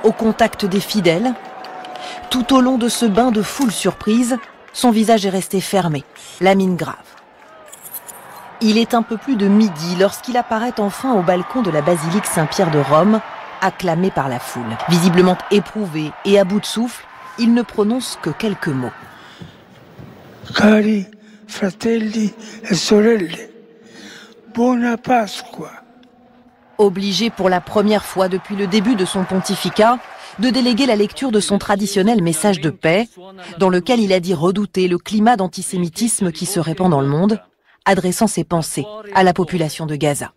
au contact des fidèles. Tout au long de ce bain de foule surprise, son visage est resté fermé, la mine grave. Il est un peu plus de midi lorsqu'il apparaît enfin au balcon de la basilique Saint-Pierre de Rome, acclamé par la foule. Visiblement éprouvé et à bout de souffle, il ne prononce que quelques mots. Cari fratelli e sorelle, buona Pasqua. Obligé pour la première fois depuis le début de son pontificat de déléguer la lecture de son traditionnel message de paix, dans lequel il a dit redouter le climat d'antisémitisme qui se répand dans le monde, adressant ses pensées à la population de Gaza.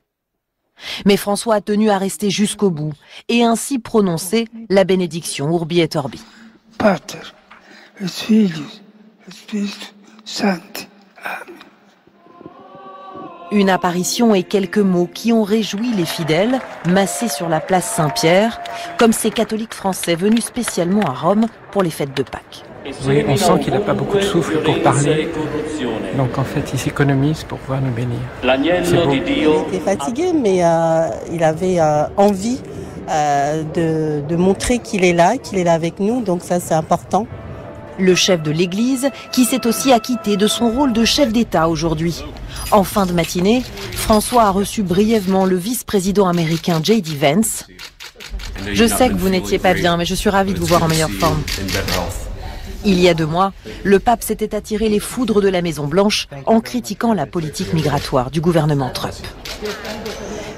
Mais François a tenu à rester jusqu'au bout et ainsi prononcer la bénédiction Urbi et Orbi. Pater, et Filius, et Spiritus Sancti. Amen. Une apparition et quelques mots qui ont réjoui les fidèles, massés sur la place Saint-Pierre, comme ces catholiques français venus spécialement à Rome pour les fêtes de Pâques. Oui, on sent qu'il n'a pas beaucoup de souffle pour parler, donc en fait il s'économise pour pouvoir nous bénir. Il était fatigué, mais il avait envie de montrer qu'il est là avec nous, donc ça c'est important. Le chef de l'Église, qui s'est aussi acquitté de son rôle de chef d'État aujourd'hui. En fin de matinée, François a reçu brièvement le vice-président américain J.D. Vance. Je sais que vous n'étiez pas bien, mais je suis ravie de vous voir en meilleure forme. Il y a 2 mois, le pape s'était attiré les foudres de la Maison-Blanche en critiquant la politique migratoire du gouvernement Trump.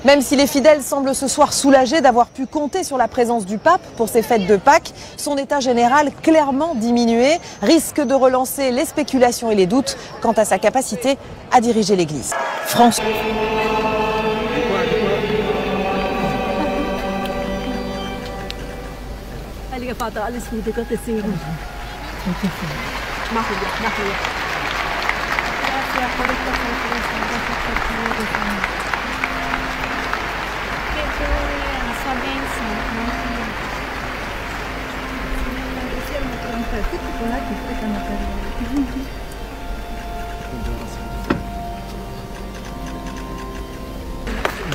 Même si les fidèles semblent ce soir soulagés d'avoir pu compter sur la présence du pape pour ces fêtes de Pâques, son état général clairement diminué risque de relancer les spéculations et les doutes quant à sa capacité à diriger l'Église. France.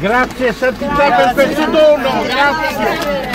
Grazie Santità per questo dono, grazie.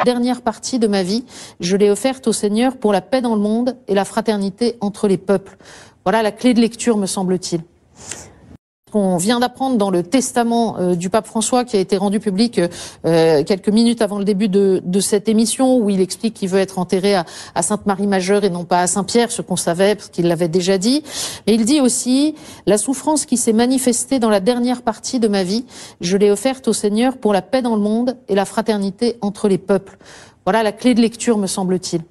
Dernière partie de ma vie, je l'ai offerte au Seigneur pour la paix dans le monde et la fraternité entre les peuples. Voilà la clé de lecture, me semble-t-il. On vient d'apprendre dans le testament du pape François, qui a été rendu public quelques minutes avant le début de cette émission, où il explique qu'il veut être enterré à Sainte-Marie-Majeure et non pas à Saint-Pierre, ce qu'on savait parce qu'il l'avait déjà dit. Et il dit aussi « La souffrance qui s'est manifestée dans la dernière partie de ma vie, je l'ai offerte au Seigneur pour la paix dans le monde et la fraternité entre les peuples. » Voilà la clé de lecture, me semble-t-il.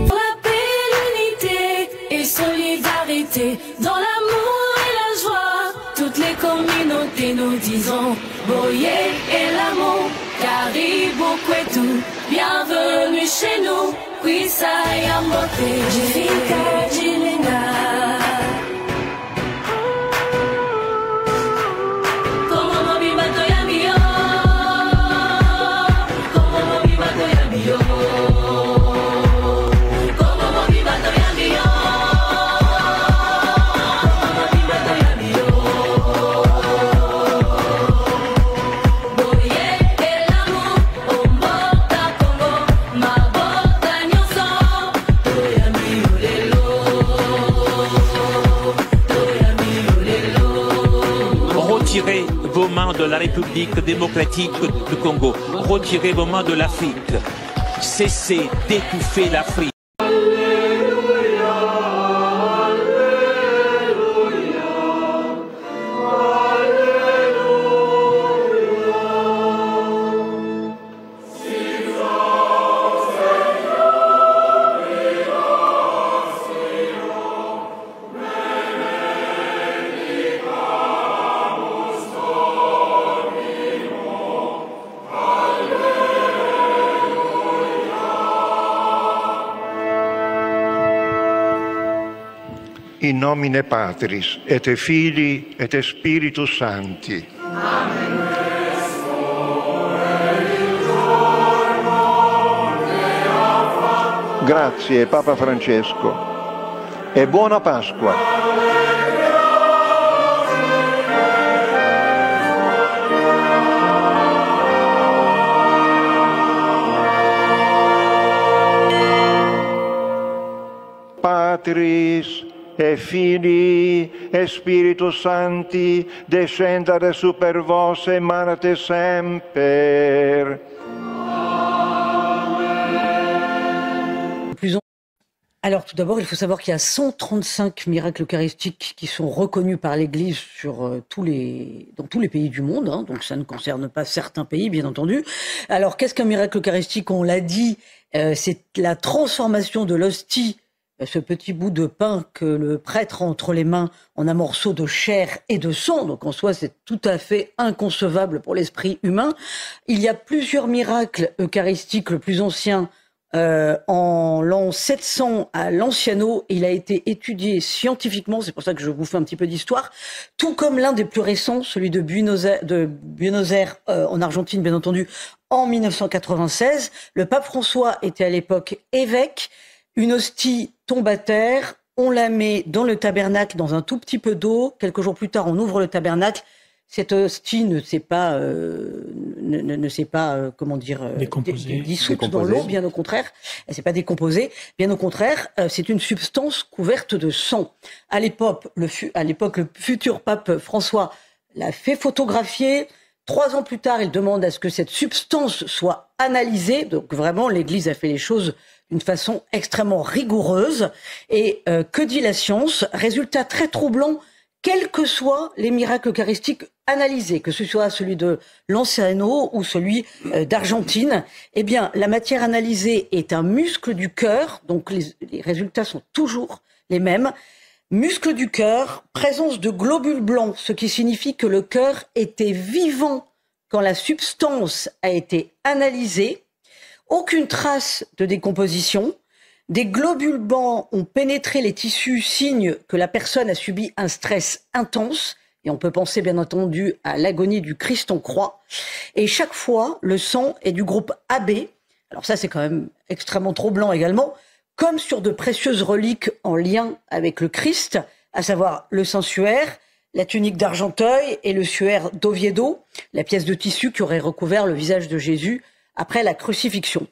La paix, l'unité et solidarité, dans l'amour et la joie, toutes les communautés nous disons Boye et l'amour, Caribou Kwetu, bienvenue chez nous, Kwisaya Mbote, Jifika Jilinga. Retirez vos mains de la République démocratique du Congo. Retirez vos mains de l'Afrique. Cessez d'étouffer l'Afrique. In nomine Patris, et Filii, et Spiritus Sancti. Amen. Grazie Papa Francesco e buona Pasqua. Patris e Filii e Spiritus Sancti, descendere super vos et manate semper. Alors tout d'abord, il faut savoir qu'il y a 135 miracles eucharistiques qui sont reconnus par l'Église dans tous les pays du monde, hein, donc ça ne concerne pas certains pays, bien entendu. Alors qu'est-ce qu'un miracle eucharistique? On l'a dit, c'est la transformation de l'hostie, ce petit bout de pain que le prêtre a entre les mains en un morceau de chair et de sang. Donc en soi, c'est tout à fait inconcevable pour l'esprit humain. Il y a plusieurs miracles eucharistiques. Le plus ancien, en l'an 700 à Lanciano, il a été étudié scientifiquement, c'est pour ça que je vous fais un petit peu d'histoire, tout comme l'un des plus récents, celui de Buenos Aires en Argentine, bien entendu, en 1996. Le pape François était à l'époque évêque. Une hostie tombe à terre, on la met dans le tabernacle dans un tout petit peu d'eau. Quelques jours plus tard, on ouvre le tabernacle. Cette hostie ne s'est pas, dissoute dans l'eau, bien au contraire. Elle s'est pas décomposée. Bien au contraire, c'est une substance couverte de sang. À l'époque, le futur pape François l'a fait photographier. 3 ans plus tard, il demande à ce que cette substance soit analysée. Donc vraiment, l'Église a fait les choses d'une façon extrêmement rigoureuse. Et que dit la science? Résultat très troublant, quels que soient les miracles eucharistiques analysés, que ce soit celui de Lanciano ou celui d'Argentine, eh bien, la matière analysée est un muscle du cœur, donc les résultats sont toujours les mêmes. Muscle du cœur, présence de globules blancs, ce qui signifie que le cœur était vivant quand la substance a été analysée. Aucune trace de décomposition. Des globules blancs ont pénétré les tissus, signe que la personne a subi un stress intense. Et on peut penser bien entendu à l'agonie du Christ en croix. Et chaque fois, le sang est du groupe AB. Alors ça, c'est quand même extrêmement troublant également, comme sur de précieuses reliques en lien avec le Christ, à savoir le Saint-Suaire, la tunique d'Argenteuil et le suaire d'Oviedo, la pièce de tissu qui aurait recouvert le visage de Jésus après la crucifixion.